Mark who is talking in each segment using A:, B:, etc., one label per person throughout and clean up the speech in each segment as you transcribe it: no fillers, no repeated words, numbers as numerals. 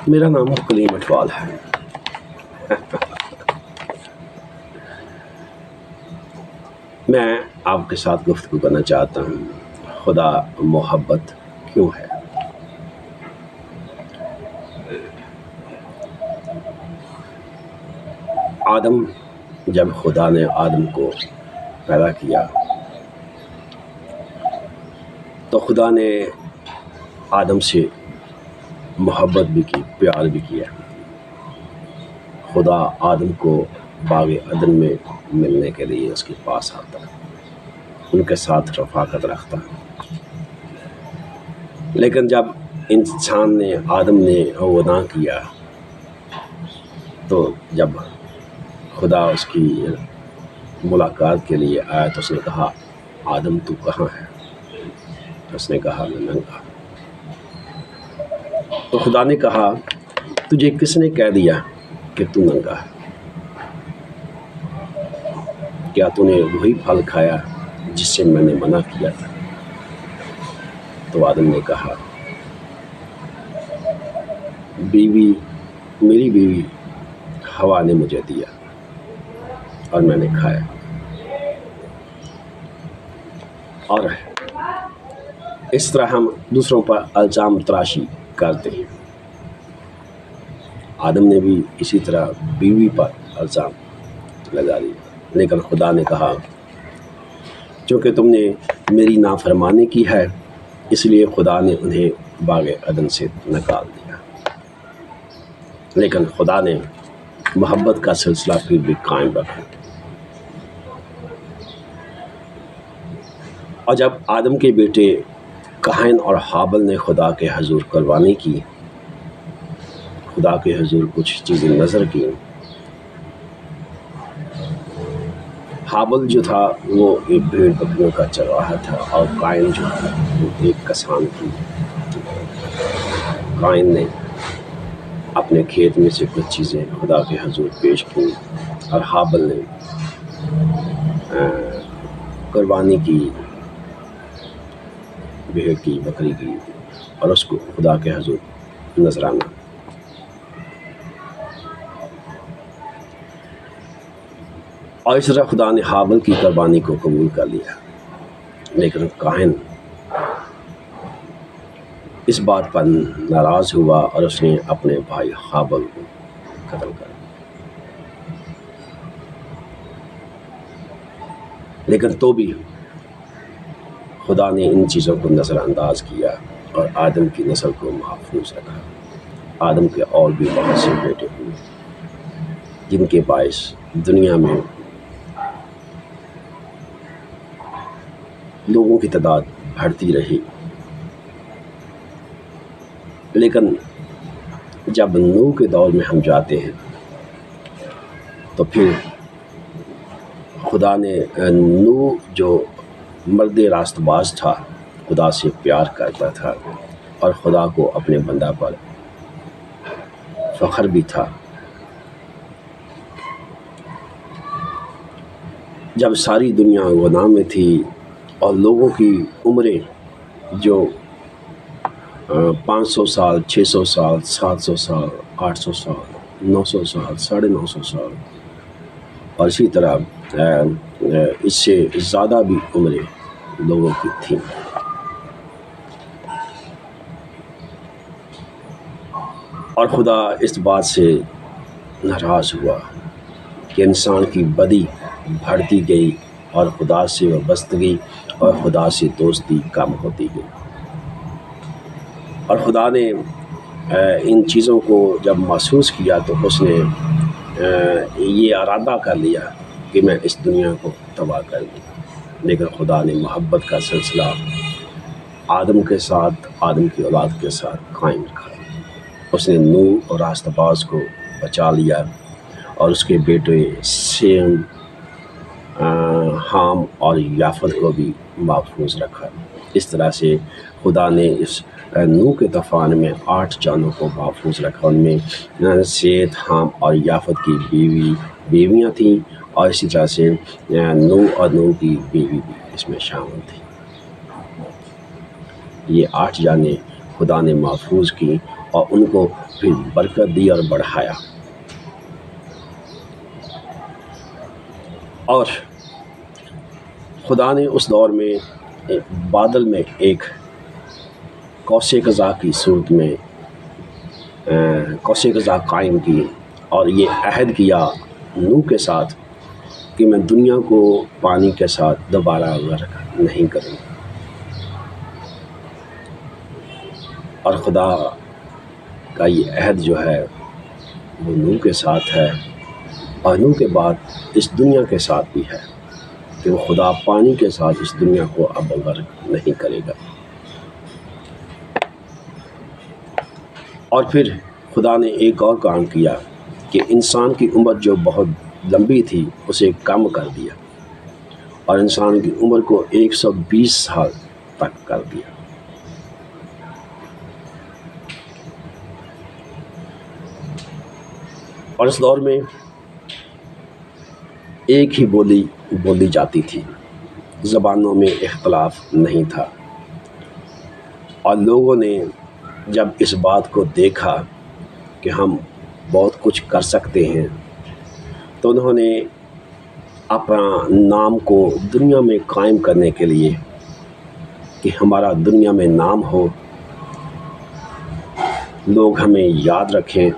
A: میرا نام کلیم اٹوال ہے۔ میں آپ کے ساتھ گفتگو کرنا چاہتا ہوں، خدا محبت کیوں ہے؟ جب خدا نے آدم کو پیدا کیا تو خدا نے آدم سے محبت بھی کی، پیار بھی کیا۔ خدا آدم کو باغ عدن میں ملنے کے لیے اس کے پاس آتا، ان کے ساتھ رفاقت رکھتا۔ لیکن جب آدم نے گناہ کیا تو جب خدا اس کی ملاقات کے لیے آیا تو اس نے کہا، آدم تو کہاں ہے؟ اس نے کہا، میں ننگا۔ تو خدا نے کہا، تجھے کس نے کہہ دیا کہ تو ننگا ہے؟ کیا تو نے وہی پھل کھایا جس سے میں نے منع کیا تھا؟ تو آدم نے کہا، میری بیوی ہوا نے مجھے دیا اور میں نے کھایا۔ اور اس طرح ہم دوسروں پر الزام تراشی کرتے ہیں۔ آدم نے بھی اسی طرح بیوی پر الزام لگا دیا، لیکن خدا نے کہا، چونکہ تم نے میری نافرمانی کی ہے اس لیے خدا نے انہیں باغ عدن سے نکال دیا۔ لیکن خدا نے محبت کا سلسلہ پھر بھی قائم رکھا۔ اور جب آدم کے بیٹے قائن اور حابل نے خدا کے حضور قربانی کی، خدا کے حضور کچھ چیزیں نظر کی۔ حابل جو تھا وہ ایک بھیڑ بکریوں کا چرواہا تھا، اور قائن جو تھا وہ ایک کسان تھی۔ قائن نے اپنے کھیت میں سے کچھ چیزیں خدا کے حضور پیش کی، اور حابل نے قربانی کی، بھیڑ کی، بکری کی، اور اس کو خدا کے حضور نذرانہ۔ اور اس طرح خدا نے حابل کی قربانی کو قبول کر لیا، لیکن قائن اس بات پر ناراض ہوا اور اس نے اپنے بھائی حابل کو قتل کر دیا۔ لیکن تو بھی خدا نے ان چیزوں کو نظر انداز کیا اور آدم کی نسل کو محفوظ رکھا۔ آدم کے اور بھی بہت سے بیٹے ہوئے جن کے باعث دنیا میں لوگوں کی تعداد بڑھتی رہی۔ لیکن جب نوح کے دور میں ہم جاتے ہیں تو پھر خدا نے نوح جو مرد راست باز تھا، خدا سے پیار کرتا تھا اور خدا کو اپنے بندہ پر فخر بھی تھا، جب ساری دنیا گناہ میں تھی اور لوگوں کی عمریں جو 500 سال، 600 سال، 700 سال، 800 سال، 900 سال، 950 سال، اور اسی طرح اس سے زیادہ بھی عمریں لوگوں کی تھیں۔ اور خدا اس بات سے ناراض ہوا کہ انسان کی بدی بڑھتی گئی اور خدا سے وابستگی اور خدا سے دوستی کم ہوتی گئی۔ اور خدا نے ان چیزوں کو جب محسوس کیا تو اس نے یہ ارادہ کر لیا کہ میں اس دنیا کو تباہ کر دوں۔ لیکن خدا نے محبت کا سلسلہ آدم کے ساتھ، آدم کی اولاد کے ساتھ قائم رکھا۔ اس نے نوح اور راست باز کو بچا لیا اور اس کے بیٹے سیم، حام اور یافت کو بھی محفوظ رکھا۔ اس طرح سے خدا نے اس نوح کے طوفان میں 8 جانوں کو محفوظ رکھا۔ ان میں سیت، حام اور یافت کی بیویاں تھیں، اور اسی طرح سے نوح اور نوح کی بیوی بھی اس میں شامل تھی۔ یہ 8 جانیں خدا نے محفوظ کی اور ان کو پھر برکت دی اور بڑھایا. اور خدا نے اس دور میں بادل میں ایک قوس قزح کی صورت میں قوس قزح قائم کی اور یہ عہد کیا نوح کے ساتھ کہ میں دنیا کو پانی کے ساتھ دوبارہ غرق نہیں کروں. اور خدا کا یہ عہد جو ہے وہ نوح کے ساتھ ہے اور نوح کے بعد اس دنیا کے ساتھ بھی ہے کہ وہ خدا پانی کے ساتھ اس دنیا کو اب غرق نہیں کرے گا. اور پھر خدا نے ایک اور کام کیا کہ انسان کی عمر جو بہت لمبی تھی اسے کم کر دیا اور انسان کی عمر کو 120 سال تک کر دیا. اور اس دور میں ایک ہی بولی جاتی تھی، زبانوں میں اختلاف نہیں تھا. اور لوگوں نے جب اس بات کو دیکھا کہ ہم بہت کچھ کر سکتے ہیں تو انہوں نے اپنا نام کو دنیا میں قائم کرنے کے لیے کہ ہمارا دنیا میں نام ہو، لوگ ہمیں یاد رکھیں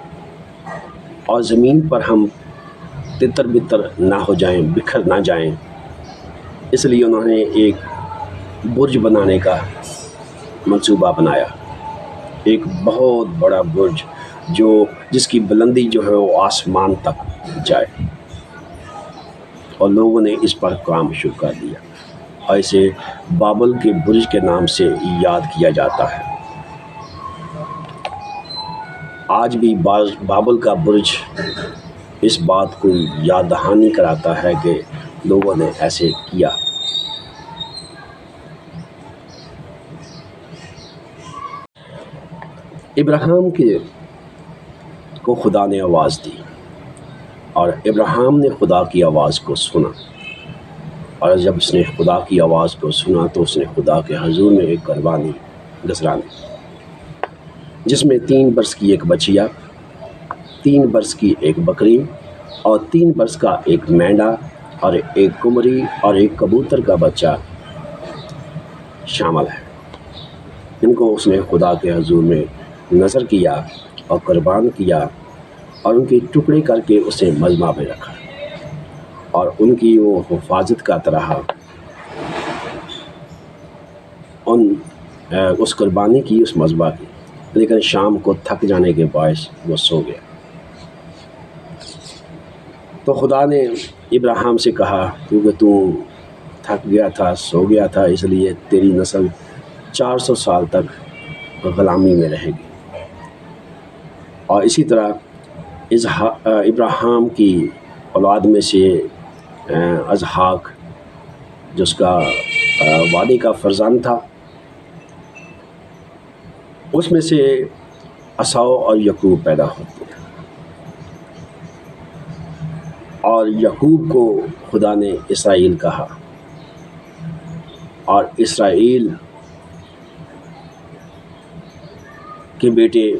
A: اور زمین پر ہم تتر بتر نہ ہو جائیں، بکھر نہ جائیں، اس لیے انہوں نے ایک برج بنانے کا منصوبہ بنایا. ایک بہت بڑا برج جس کی بلندی جو ہے وہ آسمان تک جائے. اور لوگوں نے اس پر کام شروع کر دیا اور اسے بابل کے برج کے نام سے یاد کیا جاتا ہے. آج بھی بابل کا برج اس بات کو یاد دہانی کراتا ہے کہ لوگوں نے ایسے کیا. ابراہیم کو خدا نے آواز دی اور ابراہیم نے خدا کی آواز کو سنا. اور جب اس نے خدا کی آواز کو سنا تو اس نے خدا کے حضور میں ایک قربانی گزرانی جس میں 3 برس کی ایک بچیا، 3 برس کی ایک بکری اور 3 برس کا ایک مینڈا اور ایک کمری اور ایک کبوتر کا بچہ شامل ہے. ان کو اس نے خدا کے حضور میں نظر کیا اور قربان کیا اور ان کے ٹکڑے کر کے اسے مذبح پہ رکھا اور ان کی وہ حفاظت کا طرح اس قربانی کی، اس مذبح کی. لیکن شام کو تھک جانے کے باعث وہ سو گیا. تو خدا نے ابراہیم سے کہا کیونکہ تو تھک گیا تھا، سو گیا تھا، اس لیے تیری نسل 400 سال تک غلامی میں رہے گی. اور اسی طرح ابراہیم کی اولاد میں سے اسحاق جو اس کا وعدے کا فرزند تھا، اس میں سے عیساؤ اور یعقوب پیدا ہوتے ہیں. اور یعقوب کو خدا نے اسرائیل کہا اور اسرائیل کے بیٹے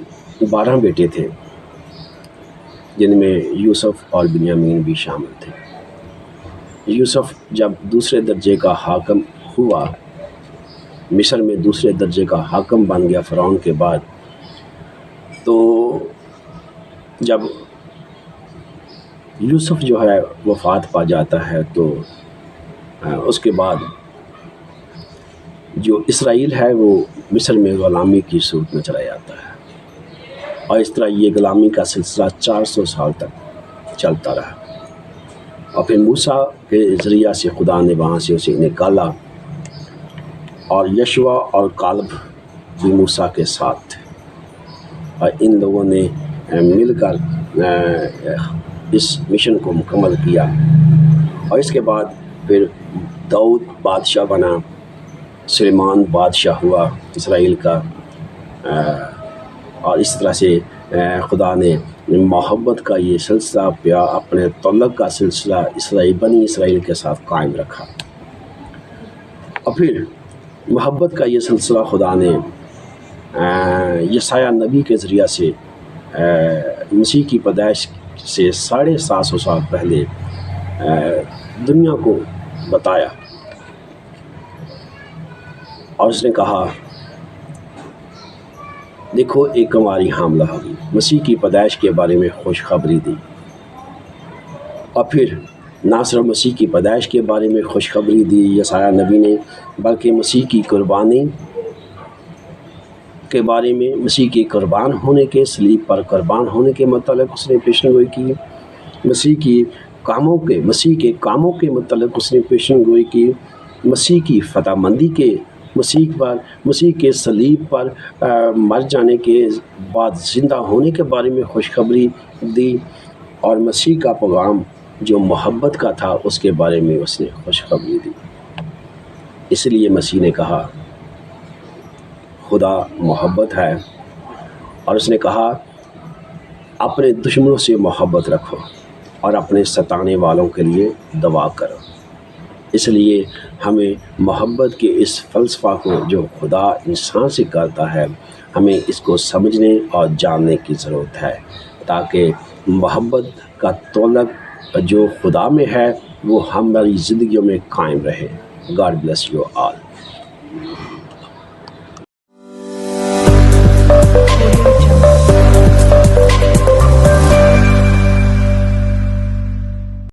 A: 12 بیٹے تھے جن میں یوسف اور بنیامین بھی شامل تھے. یوسف جب دوسرے درجے کا حاکم ہوا، مصر میں دوسرے درجے کا حاکم بن گیا فرعون کے بعد، تو جب یوسف جو ہے وفات پا جاتا ہے تو اس کے بعد جو اسرائیل ہے وہ مصر میں غلامی کی صورت میں چلا جاتا ہے. اور اس طرح یہ غلامی کا سلسلہ 400 سال تک چلتا رہا. اور پھر موسیٰ کے ذریعہ سے خدا نے وہاں سے اسے نکالا اور یشوع اور کالب بھی موسیٰ کے ساتھ تھے اور ان لوگوں نے مل کر اس مشن کو مکمل کیا. اور اس کے بعد پھر داؤد بادشاہ بنا، سلیمان بادشاہ ہوا اسرائیل کا. اور اس طرح سے خدا نے محبت کا یہ سلسلہ اپنے تعلق کا سلسلہ بنی اسرائیل کے ساتھ قائم رکھا. اور پھر محبت کا یہ سلسلہ خدا نے یسایہ نبی کے ذریعہ سے مسیح کی پیدائش سے 750 سال پہلے دنیا کو بتایا، اور اس نے کہا دیکھو ایک کنواری حاملہ ہوگی، مسیح کی پیدائش کے بارے میں خوشخبری دی، اور پھر نہ صرف مسیح کی پیدائش کے بارے میں خوشخبری دی یسایہ نبی نے، بلکہ مسیح کی قربانی کے بارے میں، مسیح کے قربان ہونے کے، صلیب پر قربان ہونے کے متعلق اس نے پیشن گوئی کی، مسیح کے کاموں کے متعلق اس نے پیشن گوئی کی، مسیح کی فتح مندی کے، مسیح کے صلیب پر مر جانے کے بعد زندہ ہونے کے بارے میں خوشخبری دی، اور مسیح کا پیغام جو محبت کا تھا اس کے بارے میں اس نے خوشخبری دی۔ اس لیے مسیح نے کہا خدا محبت ہے، اور اس نے کہا اپنے دشمنوں سے محبت رکھو اور اپنے ستانے والوں کے لیے دعا کرو۔ اس لیے ہمیں محبت کے اس فلسفہ کو جو خدا انسان سے کرتا ہے، ہمیں اس کو سمجھنے اور جاننے کی ضرورت ہے، تاکہ محبت کا تعلق جو خدا میں ہے وہ ہماری زندگیوں میں قائم رہے۔ God bless you all.